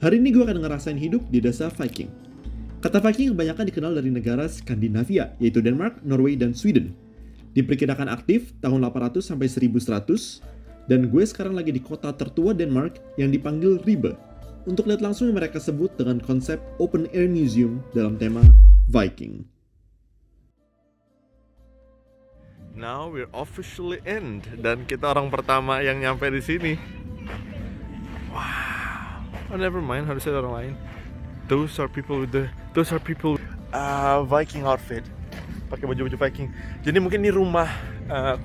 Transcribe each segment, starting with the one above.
Hari ini gue akan ngerasain hidup di desa Viking. Kata Viking kebanyakan dikenal dari negara Skandinavia, yaitu Denmark, Norway, dan Sweden. Diperkirakan aktif tahun 800 sampai 1100, dan gue sekarang lagi di kota tertua Denmark yang dipanggil Ribe, untuk lihat langsung yang mereka sebut dengan konsep Open Air Museum dalam tema Viking. Now we're officially in, dan kita orang pertama yang nyampe di sini. Wow. Oh, never mind, harusnya orang lain. Those are people Viking outfit, pakai baju-baju Viking. Jadi mungkin ini rumah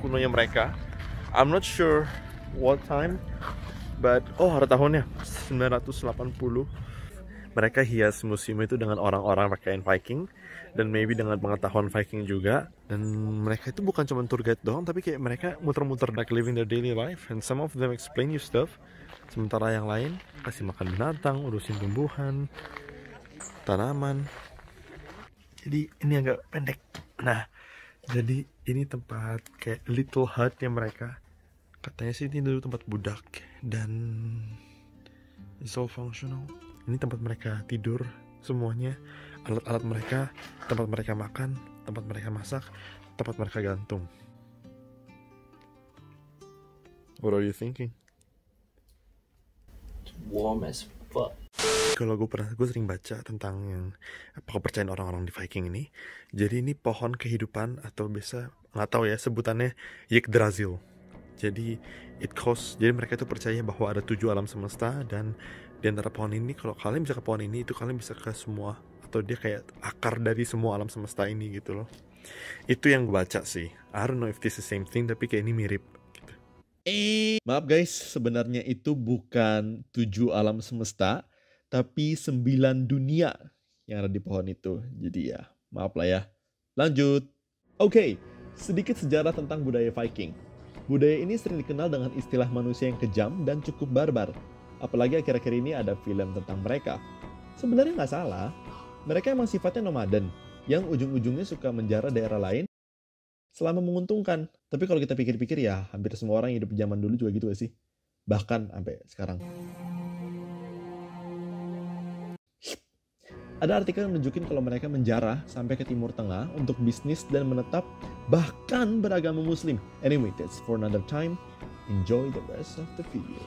kunonya mereka. I'm not sure what time, but ada tahunnya 980. Mereka hias museum itu dengan orang-orang pakaian Viking, dan maybe dengan pengetahuan Viking juga. Dan mereka itu bukan cuma tour guide doang, tapi kayak mereka muter-muter like living their daily life, and some of them explain you stuff. Sementara yang lain kasih makan binatang, urusin tumbuhan, tanaman. Jadi ini agak pendek. Nah, jadi ini tempat kayak little hut-nya mereka. Katanya sih ini dulu tempat budak, dan it's all functional. Ini tempat mereka tidur semuanya, alat-alat mereka, tempat mereka makan, tempat mereka masak, tempat mereka gantung. What are you thinking? Warm as fuck. Kalau gue sering baca tentang yang kepercayaan orang-orang di Viking ini. Jadi ini pohon kehidupan, atau biasa nggak tahu ya sebutannya Yggdrasil. Jadi jadi mereka itu percaya bahwa ada 7 alam semesta, dan di antara pohon ini, kalau kalian bisa ke pohon ini, itu kalian bisa ke semua, atau dia kayak akar dari semua alam semesta ini gitu loh. Itu yang gue baca sih. I don't know if this is the same thing, tapi kayak ini mirip gitu. Maaf guys, sebenarnya itu bukan 7 alam semesta, tapi 9 dunia yang ada di pohon itu. Jadi ya, maaf lah ya. Lanjut. Oke, sedikit sejarah tentang budaya Viking. Budaya ini sering dikenal dengan istilah manusia yang kejam dan cukup barbar. Apalagi akhir-akhir ini ada film tentang mereka. Sebenarnya nggak salah, mereka emang sifatnya nomaden, yang ujung-ujungnya suka menjara daerah lain selama menguntungkan. Tapi kalau kita pikir-pikir ya, hampir semua orang hidup zaman dulu juga gitu gak sih? Bahkan sampai sekarang. Ada artikel yang menunjukin kalau mereka menjarah sampai ke Timur Tengah untuk bisnis dan menetap, bahkan beragama Muslim. Anyway, that's for another time. Enjoy the rest of the video.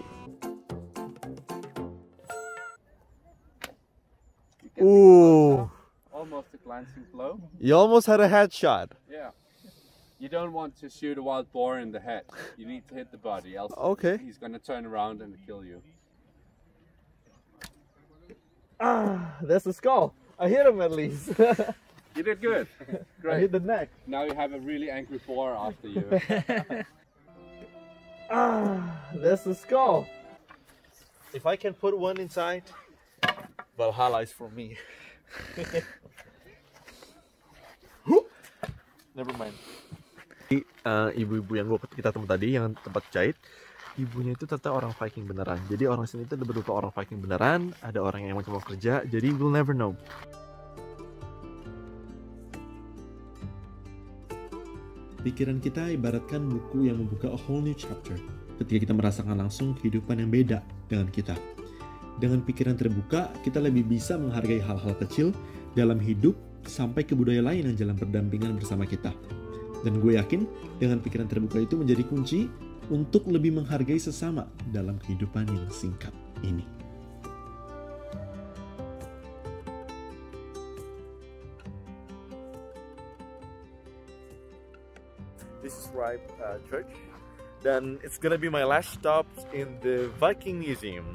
Ooh, Almost a glancing blow. you almost had a headshot. Yeah. You don't want to shoot a wild boar in the head. You need to hit the body, else Okay. he's gonna turn around and kill you. That's the skull. I hit him at least. You did good. I hit Great. the neck. Now you have a really angry boar after you. That's the skull. If I can put one inside, Valhalla is for me. Never mind. Ibu-ibu yang kita temui tadi, yang tempat jahit, ibunya itu ternyata orang Viking beneran. Jadi orang sini itu ada beberapa orang Viking beneran, ada orang yang cuma kerja, jadi we'll never know. Pikiran kita ibaratkan buku yang membuka a whole new chapter ketika kita merasakan langsung kehidupan yang beda dengan kita. Dengan pikiran terbuka, kita lebih bisa menghargai hal-hal kecil dalam hidup sampai ke budaya lain yang jalan berdampingan bersama kita. Dan gue yakin dengan pikiran terbuka itu menjadi kunci untuk lebih menghargai sesama dalam kehidupan yang singkat ini. This is Ribe Church, dan it's gonna be my last stop in the Viking Museum.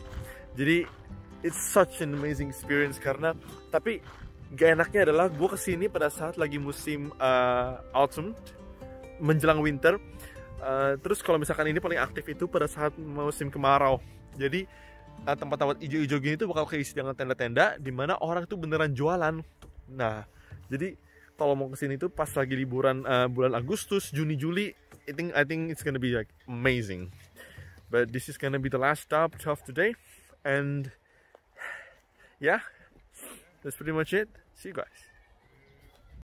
Jadi it's such an amazing experience tapi gak enaknya adalah gue kesini pada saat lagi musim autumn menjelang winter. Terus kalau misalkan ini paling aktif itu pada saat musim kemarau. Jadi tempat-tempat hijau-hijau gini tuh bakal keisi dengan tenda-tenda di mana orang tuh beneran jualan. Nah, jadi kalau mau kesini tuh pas lagi liburan bulan Agustus, Juni, Juli, I think it's gonna be like amazing. But this is gonna be the last stop of today, and yeah, that's pretty much it. See you guys.